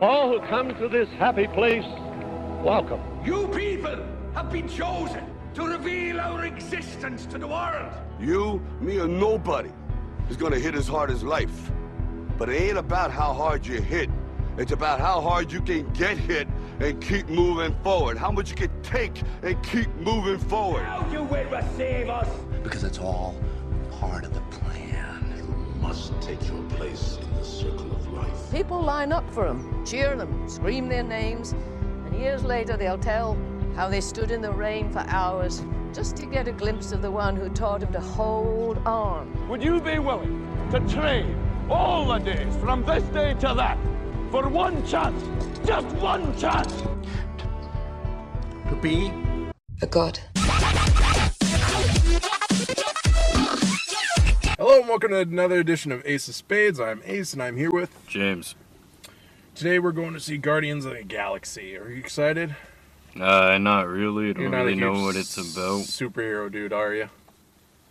All who come to this happy place, welcome. You people have been chosen to reveal our existence to the world. You, me, or nobody is gonna hit as hard as life. But it ain't about how hard you hit. It's about how hard you can get hit and keep moving forward. How much you can take and keep moving forward. Now you will receive us. Because it's all part of the plan. You must take your place in the circle of life. People line up for them, cheer them, scream their names, and years later they'll tell how they stood in the rain for hours just to get a glimpse of the one who taught him to hold on. Would you be willing to trade all the days from this day to that for one chance, just one chance? To be A god. Hello and welcome to another edition of Ace of Spades. I'm Ace and I'm here with James. Today we're going to see Guardians of the Galaxy. Are you excited? Not really. I don't You're not really a know huge what it's about. Superhero dude, are you?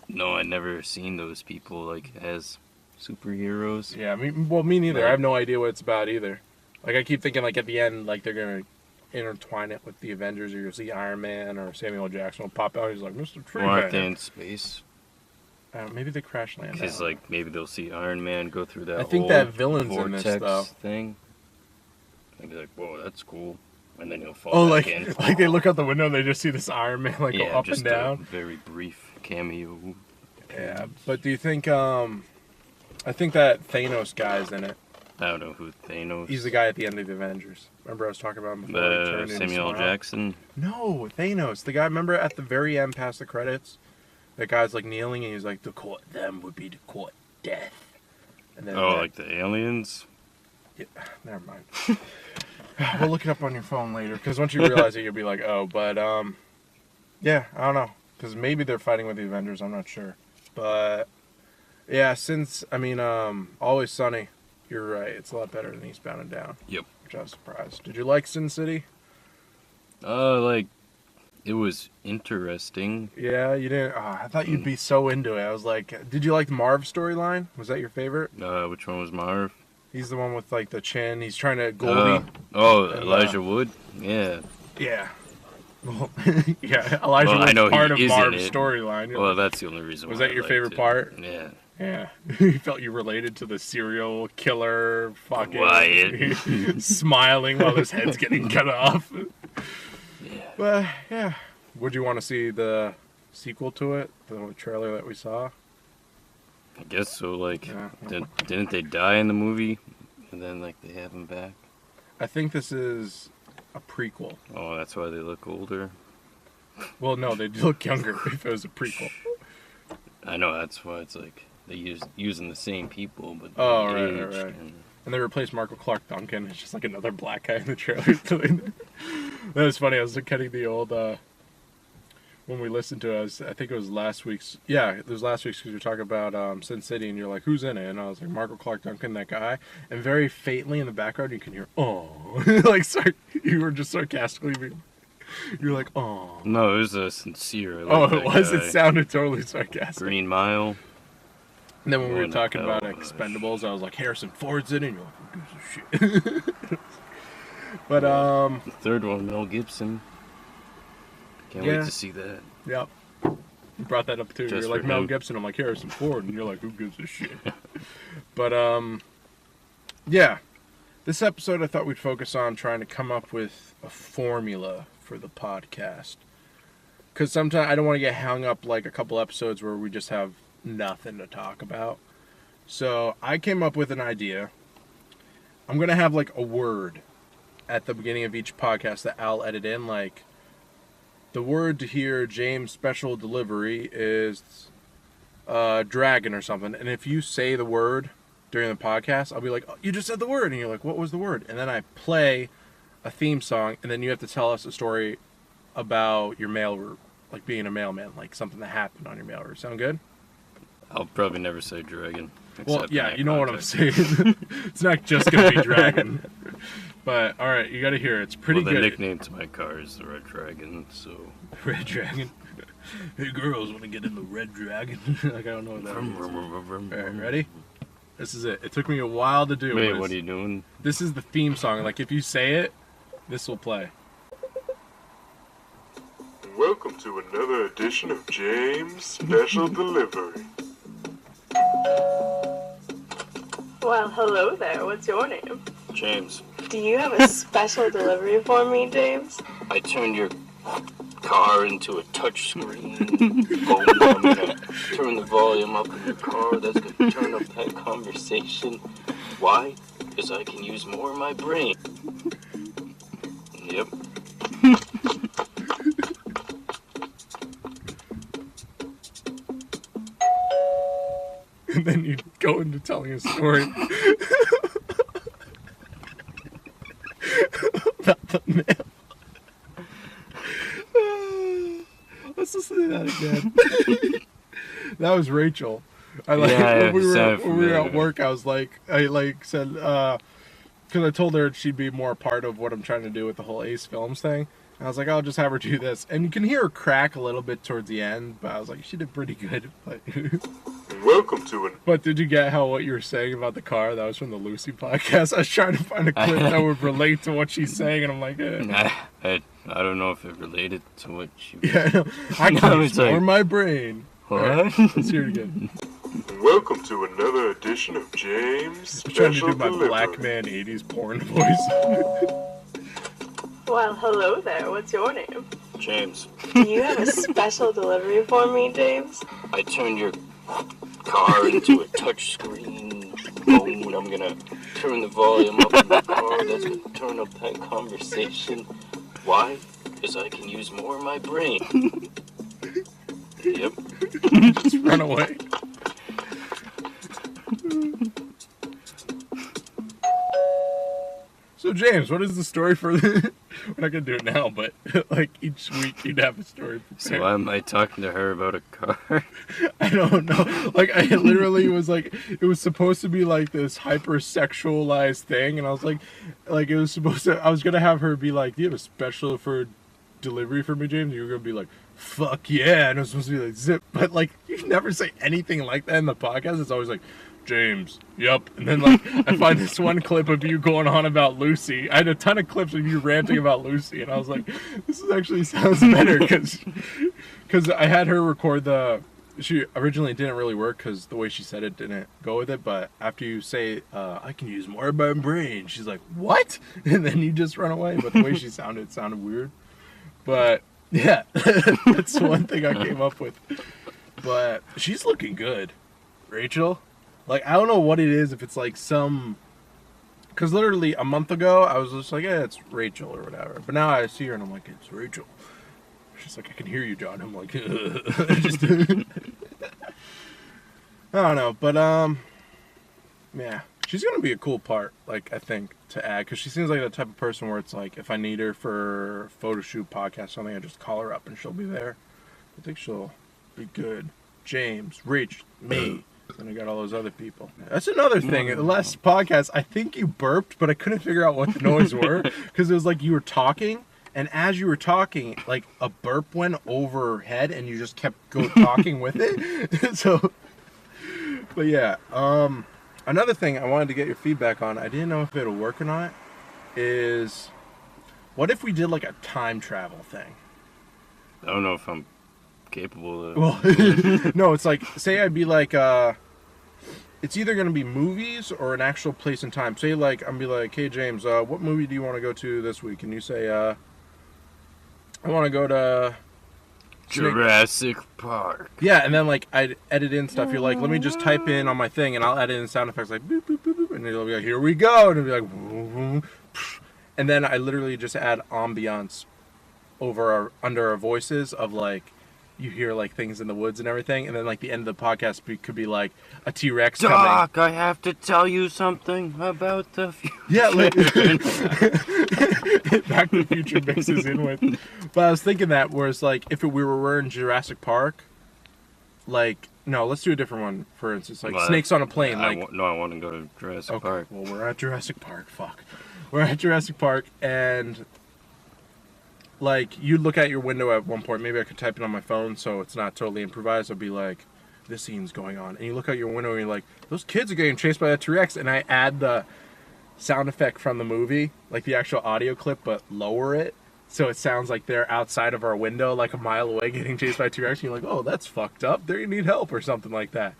No, I never seen those people like as superheroes. Yeah, me neither. I have no idea what it's about either. Like I keep thinking like at the end like they're gonna intertwine it with the Avengers, or you'll see Iron Man or Samuel L. Jackson will pop out. He's like, Mr. Tree Or aren't they Man. in space? Maybe they crash land. Because like maybe they'll see Iron Man go through that. I think whole that villain's in vortex this though. thing. I'd be like, whoa, that's cool. And then he'll fall Oh, back like in. like they look out the window and they just see this Iron Man like go Yeah, up just and down. a very brief cameo. Yeah, but do you think I think that Thanos guy's in it. I don't know who Thanos. He's the guy at the end of the Avengers. Remember I was talking about him before he turned into Samuel L. Smurl? Jackson. No, Thanos. The guy, remember at the very end past the credits? That guy's like kneeling and he's like, to court them would be to court death. And then Like the aliens. Yeah, never mind. We'll look it up on your phone later, because once you realize it, you'll be like, oh, but, yeah, I don't know. Because maybe they're fighting with the Avengers, I'm not sure. But, yeah, Always Sunny, you're right. It's a lot better than Eastbound and Down. Yep. Which I was surprised. Did you like Sin City? It was interesting. Yeah, you didn't. Oh, I thought you'd be so into it. I was like, did you like the Marv storyline? Was that your favorite? Which one was Marv? He's the one with like the chin. He's trying to Goldie. Elijah Wood. Yeah. Yeah. Well, yeah, Elijah Well, I was know part of he is in Marv's it. storyline. Well, that's the only reason. Was why that I your liked favorite it. part? Yeah. Yeah. You felt you related to the serial killer fucking Wyatt. smiling while his head's getting cut off. Yeah. But yeah. Would you want to see the sequel to it? The trailer that we saw? I guess so. Like, Yeah. didn't they die in the movie, and then like they have them back? I think this is a prequel. Oh, that's why they look older. Well, no, they'd look younger if it was a prequel. I know that's why it's like they using the same people, but Oh, they right. aged, and And they replaced Michael Clark Duncan. It's just like another black guy in the trailer. That was funny. I was getting the old, when we listened to it, I think it was last week's, it was last week's because we were talking about Sin City, and you're like, who's in it? And I was like, Michael Clark Duncan, that guy. And very faintly in the background, you can hear, oh. Like, sorry, you were just sarcastically being, you're like, oh. No, it was a sincere. I Oh, like it that was? guy. It sounded totally sarcastic. Green Mile. And then when we were One talking about hell of a- Expendables, I was like, Harrison Ford's in it, and you're like, who gives a shit? But, The third one, Mel Gibson. Can't Yeah. wait to see that. yep. You brought that up too. Just You're like for Mel him. Gibson. I'm like Harrison Ford, and you're like, who gives a shit? But yeah. This episode, I thought we'd focus on trying to come up with a formula for the podcast. Because sometimes I don't want to get hung up like a couple episodes where we just have nothing to talk about. So I came up with an idea. I'm gonna have like a word at the beginning of each podcast that I'll edit in, like. The word to hear James' special delivery is dragon or something. And if you say the word during the podcast, I'll be like, oh, you just said the word. And you're like, what was the word? And then I play a theme song. And then you have to tell us a story about your mail route. Like being a mailman. Like something that happened on your mail route. Sound good? I'll probably never say dragon. Well, except in yeah, that you know what I'm context. saying. It's not just going to be dragon. But, all right, you got to hear it. It's pretty The good. nickname to my car is the Red Dragon, so... Red Dragon. Hey, girls, want to get in the Red Dragon? Like, I don't know what that is. All right, ready? This is it. It took me a while to do. Wait, what are you doing? This is the theme song. Like, if you say it, this will play. Welcome to another edition of James' Special Delivery. Well, hello there. What's your name? James. Do you have a special delivery for me, James? I turned your car into a touch screen. I'm gonna turn the volume up in your car. That's gonna turn up that conversation. Why? Because I can use more of my brain. Yep. And then you go into telling a story about the mail. Let's listen to that again. That was Rachel. When we were at work, I said, because I told her she'd be more a part of what I'm trying to do with the whole Ace Films thing. And I was like, I'll just have her do this. And you can hear her crack a little bit towards the end, but I was like, she did pretty good. But Welcome to an... But did you get what you were saying about the car? That was from the Lucy podcast. I was trying to find a clip that would relate to what she's saying, and I'm like, I don't know if it related to what she... Yeah, I know. I can explore my brain. What? Right, let's hear it again. Welcome to another edition of James' I'm trying to Special do my Delivery. black man 80s porn voice. Well, hello there. What's your name? James. Do you have a special delivery for me, James? I turned your car into a touch screen phone. I'm gonna turn the volume up in the car. That's gonna turn up that conversation. Why? Because I can use more of my brain. Yep. Just run away. So James, what is the story for the... We're not gonna do it now, but like each week you'd have a story prepared. So why am I talking to her about a car? I don't know. Like, I literally was like, it was supposed to be like this hyper-sexualized thing, and I was like it was supposed to, I was gonna have her be like, do you have a special for delivery for me, James? And you were gonna be like, fuck yeah, and it was supposed to be like, zip, but like, you never say anything like that in the podcast. It's always like, James, yep. And then like, I find this one clip of you going on about Lucy. I had a ton of clips of you ranting about Lucy, and I was like, this is actually sounds better, because I had her record she originally didn't really work because the way she said it didn't go with it, but after you say, I can use more of my brain, she's like, what? And then you just run away, but the way she sounded weird. But yeah, that's one thing I came up with. But she's looking good, Rachel. Like, I don't know what it is, if it's like because literally a month ago, I was just like, yeah, it's Rachel or whatever. But now I see her and I'm like, it's Rachel. She's like, I can hear you, John. I'm like, just... I don't know, but, yeah. She's going to be a cool part, like, I think, to add. Because she seems like the type of person where it's like, if I need her for a photo shoot, podcast, something, I just call her up and she'll be there. I think she'll be good. James, Rich, me. And I got all those other people. That's another thing. The last podcast, I think you burped, but I couldn't figure out what the noise were. Because it was like you were talking, and as you were talking, like a burp went overhead, and you just kept talking with it. So, but yeah. Another thing I wanted to get your feedback on, I didn't know if it'll work or not, is what if we did like a time travel thing? I don't know if I'm capable of... Well, no, it's like, say I'd be like, it's either going to be movies or an actual place and time. Say like, I'm be like, hey James, what movie do you want to go to this week? And you say, I want to go to... Jurassic Park. Yeah, and then like, I'd edit in stuff. You're like, let me just type in on my thing, and I'll edit in sound effects like, boop, boop, boop, boop, and it'll be like, here we go, and it'll be like, boom, boom, and then I literally just add ambiance under our voices of like, you hear like things in the woods and everything, and then like the end of the podcast could be like a T-Rex coming. Doc, I have to tell you something about the future. Yeah, like Back to the Future mixes in with. But I was thinking that, whereas like if we were in Jurassic Park, like no, let's do a different one. For instance, like Snakes on a Plane. I want to go to Jurassic Park. Well, we're at Jurassic Park. Fuck, we're at Jurassic Park, and like, you look at your window at one point, maybe I could type it on my phone so it's not totally improvised. I'll be like, this scene's going on. And you look out your window and you're like, those kids are getting chased by a T-Rex. And I add the sound effect from the movie, like the actual audio clip, but lower it. So it sounds like they're outside of our window, like a mile away, getting chased by a T-Rex. And you're like, oh, that's fucked up. They need help or something like that.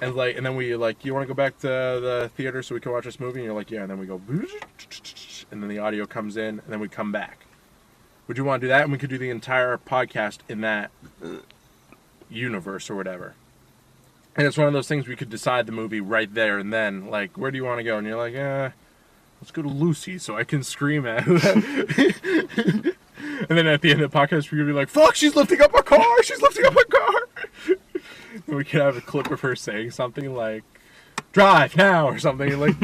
And then we like, you want to go back to the theater so we can watch this movie? And you're like, yeah. And then we go, and then the audio comes in, and then we come back. Would you want to do that? And we could do the entire podcast in that universe or whatever. And it's one of those things we could decide the movie right there and then. Like, where do you want to go? And you're like, let's go to Lucy so I can scream at her. And then at the end of the podcast, we're going to be like, fuck, she's lifting up a car! She's lifting up a car! And we could have a clip of her saying something like, drive now, or something. Like,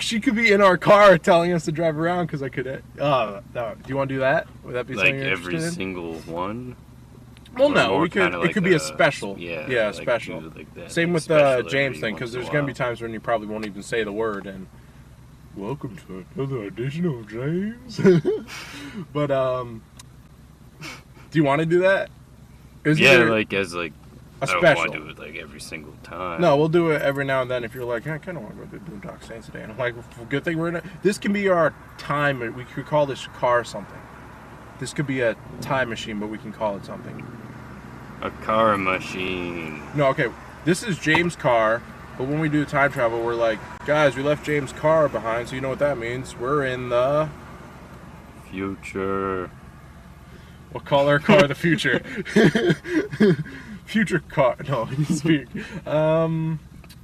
she could be in our car telling us to drive around because I could. Do you want to do that? Would that be like something you're every interested in? single one? Well, no, we could. Like it could be a special. Yeah, a special. Like Same with the James thing, because there's gonna be times when you probably won't even say the word. And welcome to another edition of James. But do you want to do that? Like as like. A I don't special. want to do it like every single time. No, we'll do it every now and then if you're like, I kind of want to go do Doc Saints today. And I'm like, well, good thing we're in it. This can be our time. We could call this car something. This could be a time machine, but we can call it something. A car machine. No, okay. This is James' car, but when we do time travel, we're like, guys, we left James' car behind, so you know what that means. We're in the... future. We'll call our car the future. Future car. No, speak.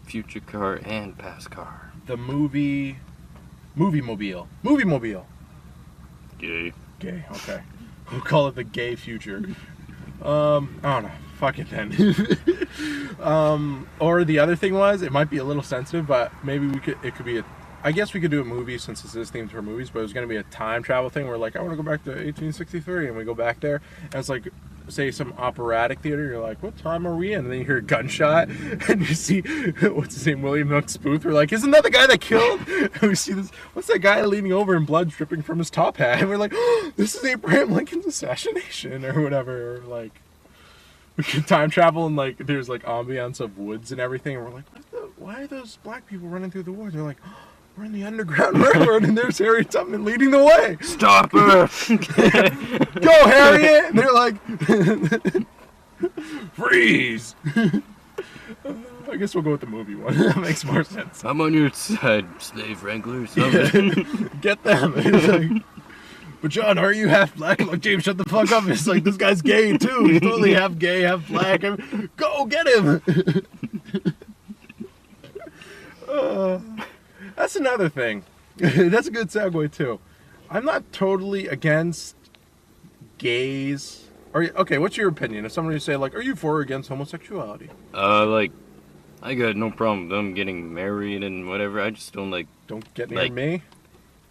Future car and past car. The movie mobile. Movie mobile. Gay. Gay. Okay. We'll call it the gay future. I don't know. Fuck it then. Or the other thing was, it might be a little sensitive, but maybe it could be a. I guess we could do a movie since this is themed for movies, but it was going to be a time travel thing where like, I want to go back to 1863, and we go back there, and it's like, say some operatic theater, you're like, what time are we in? And then you hear a gunshot, and you see, what's his name, William Knox Booth, we're like, isn't that the guy that killed? And we see this, what's that guy leaning over and blood dripping from his top hat? And we're like, oh, this is Abraham Lincoln's assassination, or whatever, or like, we can time travel, and like, there's like ambiance of woods and everything, and we're like, why are those black people running through the woods? They're like, oh, we're in the Underground Railroad, and there's Harriet Tubman leading the way. Stop her! Go, Harriet! And they're like, freeze! I guess we'll go with the movie one. That makes more sense. I'm on your side, slave wranglers. Get them. Like, but John, aren't you half black? I'm like, James, shut the fuck up. It's like, this guy's gay too. He's totally half gay, half black. Go get him! That's another thing. That's a good segue too. I'm not totally against gays. Okay, what's your opinion? If somebody say like, are you for or against homosexuality? Like, I got no problem with them getting married and whatever. I just don't like. Don't get near me.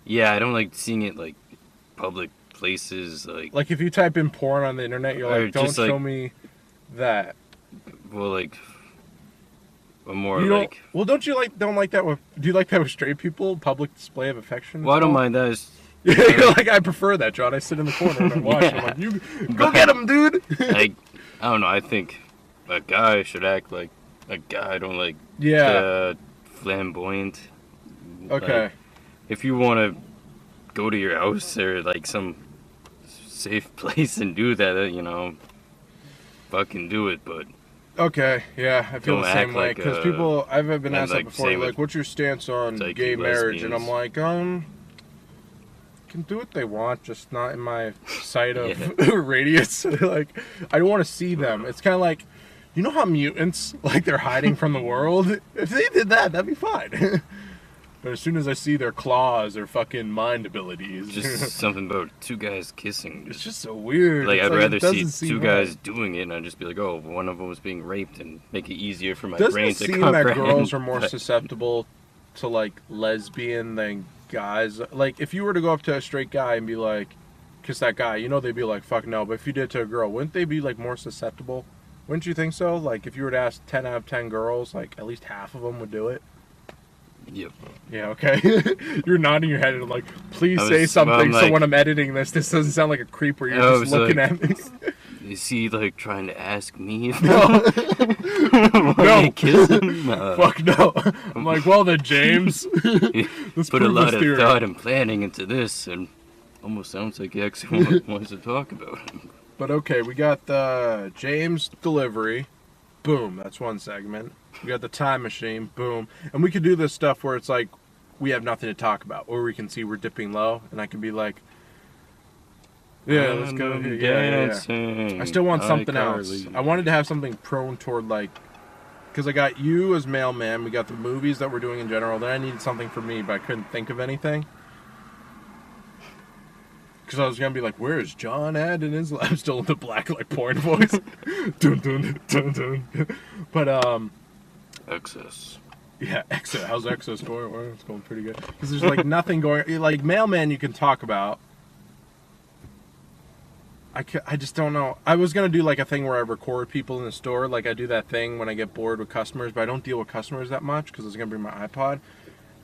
Yeah, I don't like seeing it like public places. Like if you type in porn on the internet, you're like, don't show me that. Well, like. More like. Well, don't like that with? Do you like that with straight people? Public display of affection. Well, I don't mind that. You're like, I prefer that, John. I sit in the corner and I watch. I'm like, you go get him, dude. Like, I don't know. I think a guy should act like a guy. I don't like flamboyant. Okay. Like, if you want to go to your house or like some safe place and do that, you know, fucking do it, but. Okay, yeah, I feel the same way, because people, I've been asked that before, like, what's your stance on gay marriage? And I'm like, can do what they want, just not in my sight of radius. Like, I don't want to see them. It's kind of like, you know how mutants, like, they're hiding from the world? If they did that, that'd be fine. But as soon as I see their claws or fucking mind abilities. Just something about two guys kissing. It's just so weird. Like, I'd rather see two guys doing it and I'd just be like, oh, one of them was being raped and make it easier for my brain to comprehend. Doesn't it seem that girls are more susceptible to, like, lesbian than guys? Like, if you were to go up to a straight guy and be like, kiss that guy, you know they'd be like, fuck no. But if you did it to a girl, wouldn't they be, like, more susceptible? Wouldn't you think so? Like, if you were to ask 10 out of 10 girls, like, at least half of them would do it. Yep. Yeah, okay. You're nodding your head and like, please say something so when I'm editing this doesn't sound like a creep where you're just looking at me. Is he like trying to ask me if No. no. Kiss him? Fuck no. I'm like, well then, James. Let's put a prove lot this of theory. thought and planning into this, and almost sounds like he actually wants to talk about it. But okay, we got the James delivery. Boom, that's one segment. We got the time machine. Boom. And we could do this stuff where it's like we have nothing to talk about, or we can see we're dipping low, and I can be like, yeah, let's go. Yeah. I still want something else. I wanted to have something prone toward like, because I got you as mailman. We got the movies that we're doing in general. Then I needed something for me, but I couldn't think of anything. Because I was going to be like, where is John at in his life? I'm still in the black like porn voice. Dun, dun, dun, dun. But, Excess. Yeah, Excess. How's Excess going? Well, it's going pretty good. Because there's like nothing going, like mailman you can talk about. I just don't know. I was going to do like a thing where I record people in the store. Like I do that thing when I get bored with customers, but I don't deal with customers that much because I was going to bring my iPod.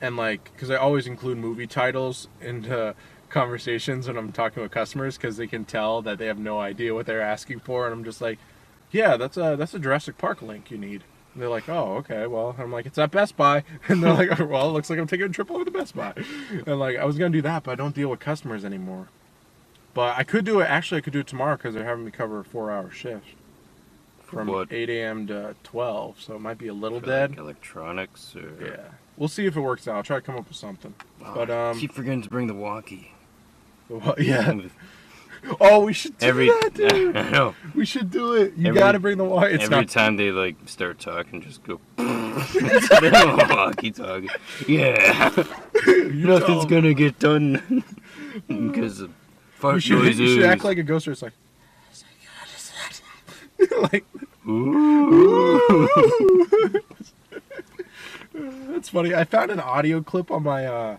And like, because I always include movie titles into conversations when I'm talking with customers because they can tell that they have no idea what they're asking for. And I'm just like, yeah, that's a Jurassic Park link you need. And they're like, oh, okay, well, I'm like, it's at Best Buy. And they're like, oh, well, it looks like I'm taking a trip over to Best Buy. And like, I was going to do that, but I don't deal with customers anymore. But I could do it, actually I could do it tomorrow because they're having me cover a 4-hour shift. From what? 8 a.m. to 12, so it might be a little For dead. like electronics or... Yeah. We'll see if it works out. I'll try to come up with something. But I keep forgetting to bring the walkie. Yeah. Oh, we should do that, dude. I know. We should do it. You gotta bring the walkie. Every time they like start talking, just go. Walkie talkie. Yeah. Nothing's gonna get done because of fart noises. You should act like a ghost. Or it's like. Like. Ooh. That's funny. I found an audio clip on my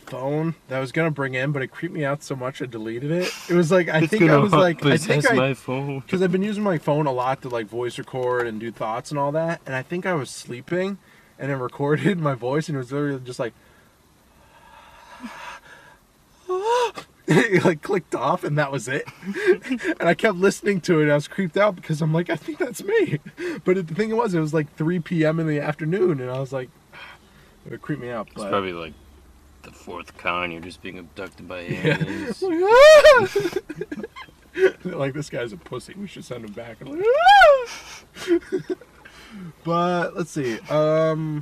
phone that I was gonna bring in, but it creeped me out so much I deleted it. It was like I think my phone because I've been using my phone a lot to like voice record and do thoughts and all that, and I think I was sleeping and it recorded my voice and it was literally just like it like clicked off and that was it. And I kept listening to it and I was creeped out because I'm like, I think that's me. But the thing was, it was like 3 p.m. in the afternoon and I was like, it creeped me out. It's probably like the fourth con, you're just being abducted by aliens. Yeah. Like, this guy's a pussy, we should send him back. I'm like, but let's see. Yeah,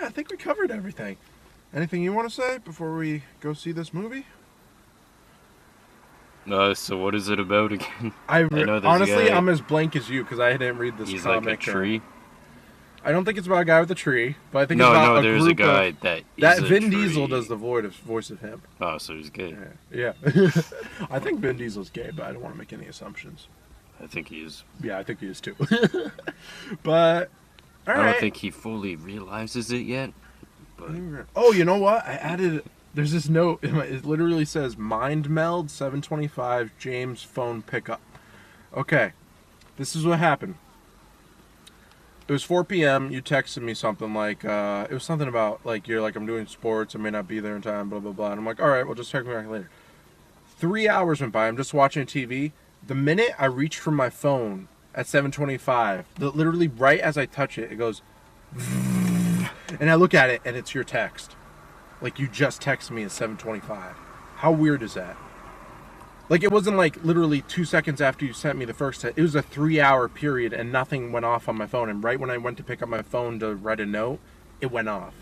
I think we covered everything. Anything you want to say before we go see this movie? So what is it about again? Honestly, I'm as blank as you because I didn't read this comic. He's like a tree. I don't think it's about a guy with a tree, but I think it's about a there's group a guy of, that Vin Diesel does the voice of him. Oh, so he's gay. Yeah. I think Vin Diesel's gay, but I don't want to make any assumptions. I think he is. Yeah, I think he is too. But all right. I don't think he fully realizes it yet. But oh, you know what? I added. There's this note. It literally says "Mind Meld 725 James phone pickup." Okay, this is what happened. It was 4 p.m. You texted me something like, it was something about, like, you're like, I'm doing sports, I may not be there in time, blah, blah, blah. And I'm like, all right, well, just text me back later. 3 hours went by. I'm just watching TV. The minute I reached for my phone at 7:25, literally right as I touch it, it goes, and I look at it, and it's your text. Like, you just texted me at 7:25. How weird is that? Like, it wasn't like literally 2 seconds after you sent me the first text. It was a 3-hour period and nothing went off on my phone. And right when I went to pick up my phone to write a note, it went off.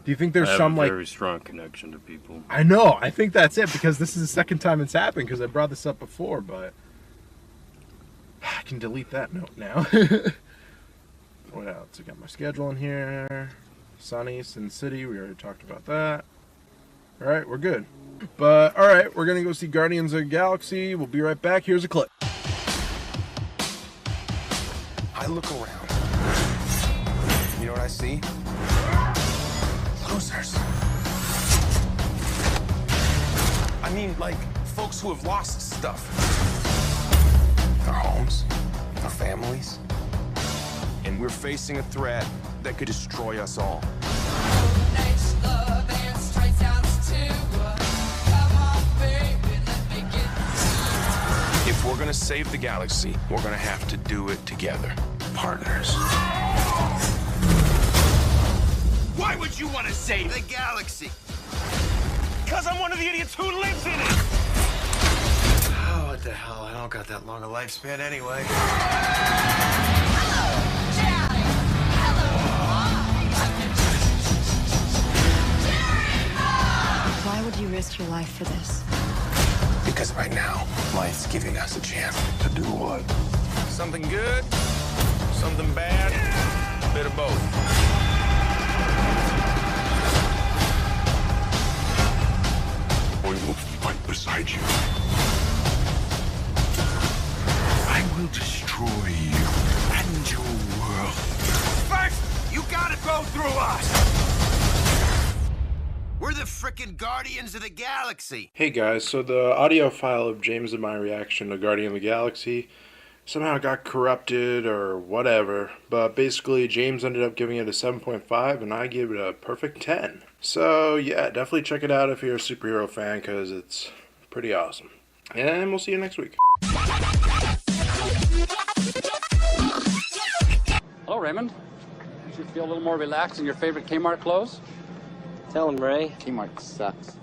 Do you think there's some like... very strong connection to people. I know. I think that's it because this is the second time it's happened because I brought this up before, but... I can delete that note now. What else? I got my schedule in here. Sunny, Sin City. We already talked about that. All right, we're good. But, all right, we're going to go see Guardians of the Galaxy. We'll be right back. Here's a clip. I look around. You know what I see? Losers. I mean, like, folks who have lost stuff. Their homes, their families. And we're facing a threat that could destroy us all. save the galaxy, we're gonna have to do it together. Partners. Why would you want to save The galaxy. Because I'm one of the idiots who lives in it! Oh, what the hell? I don't got that long a lifespan anyway. Why would you risk your life for this? Because right now, life's giving us a chance. To do what? Something good, something bad, a bit of both. I will fight beside you. I will destroy you and your world. First, you gotta go through us. We're the frickin' Guardians of the Galaxy. Hey guys, so the audio file of James and my reaction to Guardian of the Galaxy somehow got corrupted or whatever, but basically James ended up giving it a 7.5 and I gave it a perfect 10. So yeah, definitely check it out if you're a superhero fan because it's pretty awesome. And we'll see you next week. Hello, Raymond. You should feel a little more relaxed in your favorite Kmart clothes. Tell him, Ray. Kmart sucks.